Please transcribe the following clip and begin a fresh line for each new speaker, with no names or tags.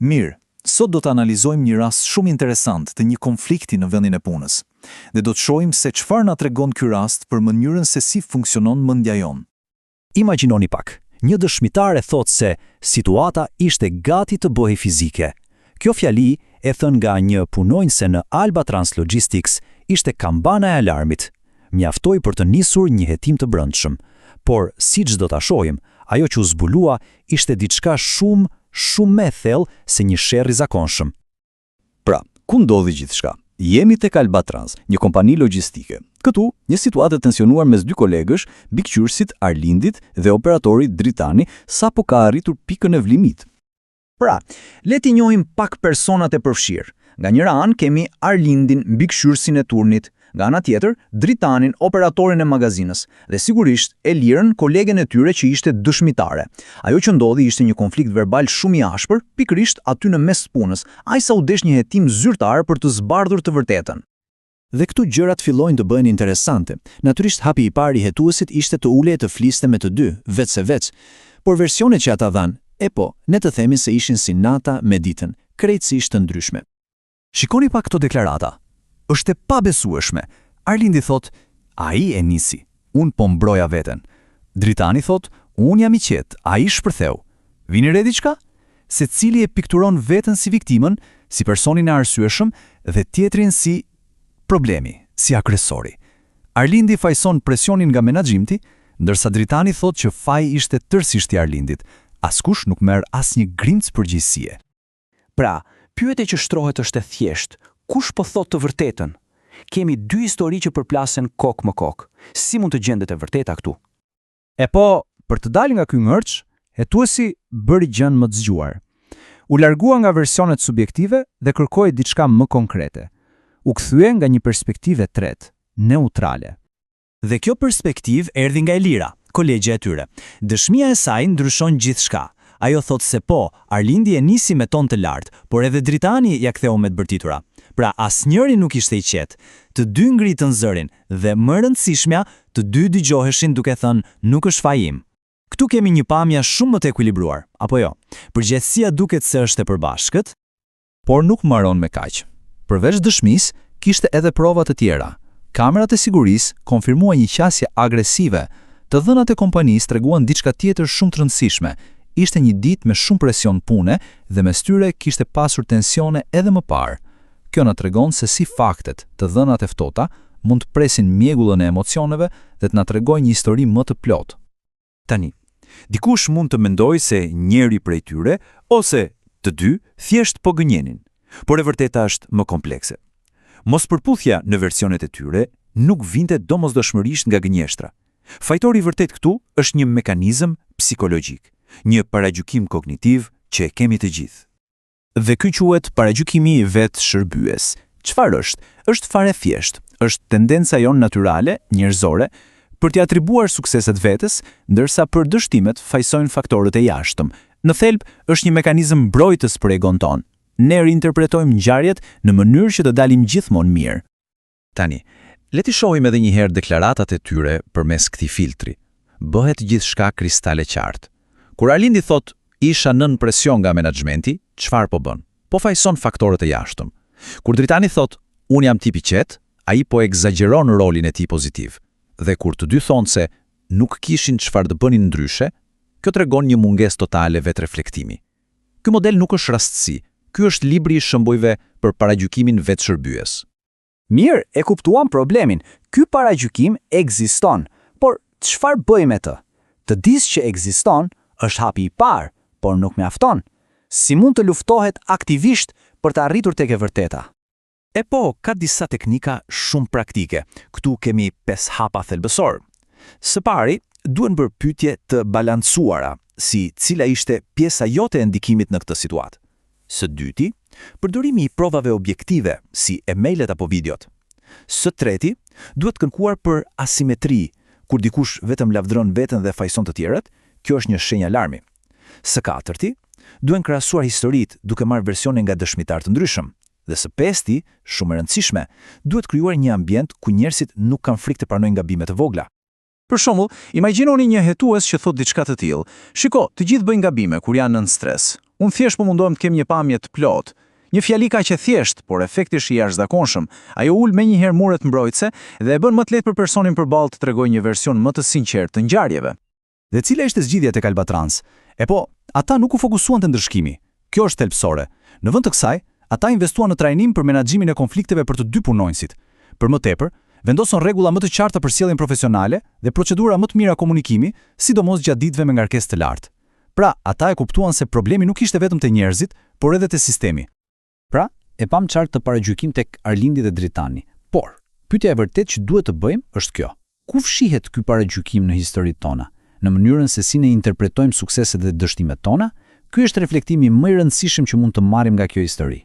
Mirë, sot do të analizojmë një rast shumë interesant të një konflikti në vendin e punës. Dhe do të shohim se çfarë na tregon ky rast për mënyrën se si funksionon mendja jonë.
Imagjinoni pak, një dëshmitar e thotë se situata ishte gati të bëhej fizike. Kjo fjali e thënë nga një punonjëse në Alba Trans Logistics ishte kambana e alarmit. Mjaftoi për të nisur një hetim të brendshëm, por siç do ta shohim, ajo që u zbulua ishte diçka shumë më e thellë se një sherrr i zakonshëm.
Pra, ku ndodhi gjithçka? Jemi tek Alba Trans, një kompani logjistike. Këtu, një situatë e tensionuar mes dy kolegësh, bikqyrësit Arlindit dhe operatorit Dritani, sapo ka arritur pikën e vlimit.
Pra, le t'i njohim pak personat e përfshirë. Nga njëra anë kemi Arlindin, bikqyrësin e turnit, nga ana tjetër Dritanin, operatorin e magazinës, dhe sigurisht Elirën, kolegen e tyre që ishte dëshmitare. Ajo që ndodhi ishte një konflikt verbal shumë i ashpër, pikërisht aty në mes punës, ajsa u desh një hetim zyrtar për të zbardhur të vërtetën.
Dhe këtu gjërat fillojnë të bëhen interesante. Natyrisht hapi i parë i hetuesit ishte të ulej të fliste me të dy, veç se veç. Por versionet që ata dhanë, ne të themi se ishin si nata me ditën, krejtësisht të ndryshme.
Shikoni pak këto deklarata. Është e pabesueshme. Arlindi thot, ai e nisi, unë po mbroja veten. Dritani thot, unë jam i qetë, ai shpërtheu. Vini re diçka? Secili e pikturon veten si viktimën, si personin e arsyeshëm dhe tjetrin si problemi, si agresori. Arlindi fajson presionin nga menaxhimti, ndërsa Dritani thot që faji ishte tërësisht i Arlindit. Askush nuk merr asnjë grimc përgjegjësie.
Pra, pyetja që shtrohet është e thjeshtë. Kush po thot të vërtetën? Kemi dy histori që përplasen kok më kok. Si mund të gjendet e vërteta këtu?
Për të dalë nga ky ngërç, hetuesi bëri gjën më të zgjuar. U largua nga versionet subjektive dhe kërkoi diçka më konkrete. U kthye nga një perspektivë tretë, neutrale.
Dhe kjo perspektivë erdhi nga Elira, kolegja e tyre. Dëshmia e saj ndryshon gjithçka. Ajo thot se Arlindi e nisi me ton të lartë, por edhe Dritani ja ktheu me të bërtitura. Pra asnjëri nuk ishte i qetë. Të dy ngritën zërin dhe më rëndësishmja, të dy dëgjoheshin duke thënë nuk është faji im. Këtu kemi një pamje shumë më të ekuilibruar, apo jo? Përgjegjësia duket se është e përbashkët,
por nuk mbaron me kaq. Përveç dëshmisë, kishte edhe prova të tjera. Kamerat e sigurisë konfirmuan një qasje agresive. Të dhënat e kompanisë treguan diçka tjetër shumë të rëndësishme. Ishte një ditë me shumë presion pune dhe mes tyre kishte pasur tensione edhe më parë. Kjo na tregon se si faktet, të dhënat e ftohta, mund të presin mjegullën e emocioneve dhe të na tregojnë një histori më të plotë.
Tani, dikush mund të mendojë se njëri prej tyre ose të dy thjesht po gënjenin, por e vërteta është më komplekse. Mospërputhja në versionet e tyre nuk vinte domosdoshmërisht nga gënjeshtra. Fajtori i vërtet këtu është një mekanizëm psikologjik, një paragjykim kognitiv që e kemi të gjithë.
Dhe ky quhet paragjykimi i vetë shërbyes. Çfarë është? Është fare thjesht. Është tendenca jonë natyrale, njerëzore, për t'i atribuar sukseset vetes, ndërsa për dështimet fajsojnë faktorët e jashtëm. Në thelb, është një mekanizëm mbrojtës për egon ton. Ne reinterpretojmë ngjarjet në mënyrë që të dalim gjithmonë mirë.
Tani, le t'i shohim edhe një herë deklaratat e tyre përmes këtij filtri. Bëhet gjithçka kristale qartë. Kur Arlindi thot isha nën presion nga menaxhmenti, çfarë po bën? Po fajson faktorët e jashtëm. Kur Dritani thot unë jam tip i qetë, ai po egzageron rolin e tij pozitiv. Dhe kur të dy thonë se nuk kishin çfarë të bënin ndryshe, kjo tregon një mungesë totale vetreflektimi. Ky model nuk është rastësi. Ky është libri i shembujve për paragjykimin vetshërbyes.
Mirë, e kuptuam problemin. Ky paragjykim ekziston, por çfarë bëjmë me të? Të disë që ekziston është hapi i parë, por nuk mjafton. Si mund të luftohet aktivisht për të arritur tek e vërteta?
Ka disa teknika shumë praktike. Këtu kemi 5 hapa thelbësor. Së pari, duhen bërë pyetje të balancuara, si cila ishte pjesa jote e ndikimit në këtë situatë. Së dyti, përdorimi i provave objektive, si emailet apo videot. Së treti, duhet kërkuar për asimetri, kur dikush vetëm lavdron veten dhe fajson të tjerët, kjo është një shenjë alarmi. Së katërti, duhen krahasuar historitë duke marrë versione nga dëshmitar të ndryshëm. Dhe së pesti, shumë e rëndësishme, duhet krijuar një ambient ku njerëzit nuk kanë frikë të pranojnë gabime të vogla.
Për shembull, imagjinoni një hetues që thot diçka të tillë: "Shiko, të gjithë bëjnë gabime kur janë nën stres. Unë thjesht po mundohem të kem një pamje të plotë. Një fjali kaq e thjesht, por efekti është i jashtëzakonshëm. Ajo ul menjëherë muret mbrojtëse dhe e bën më të lehtë për personin përballë të tregojë një version më të sinqertë të ngjarjeve.
Dhe cila ishte zgjidhja tek Albatrans? Ata nuk u fokusuan te ndryshkimi. Kjo është thelbësore. Në vend të kësaj, ata investuan në trajnim për menaxhimin e konflikteve për të dy punonjësit. Për më tepër, vendosën rregulla më të qarta për sjelljen profesionale dhe procedura më të mira komunikimi, sidomos gjatë ditëve me ngarkesë të lartë. Pra, ata e kuptuan se problemi nuk ishte vetëm te njerëzit, por edhe te sistemi.
Pra, e pam qartë të paragjykim tek Arlindi dhe Dritani. Por, pyetja e vërtetë që duhet të bëjmë është kjo. Ku fshihet ky paragjykim në historitë tona? Në mënyrën se si ne interpretojmë sukseset dhe dështimet tona? Ky është reflektimi më i rëndësishëm që mund të marrim nga kjo histori.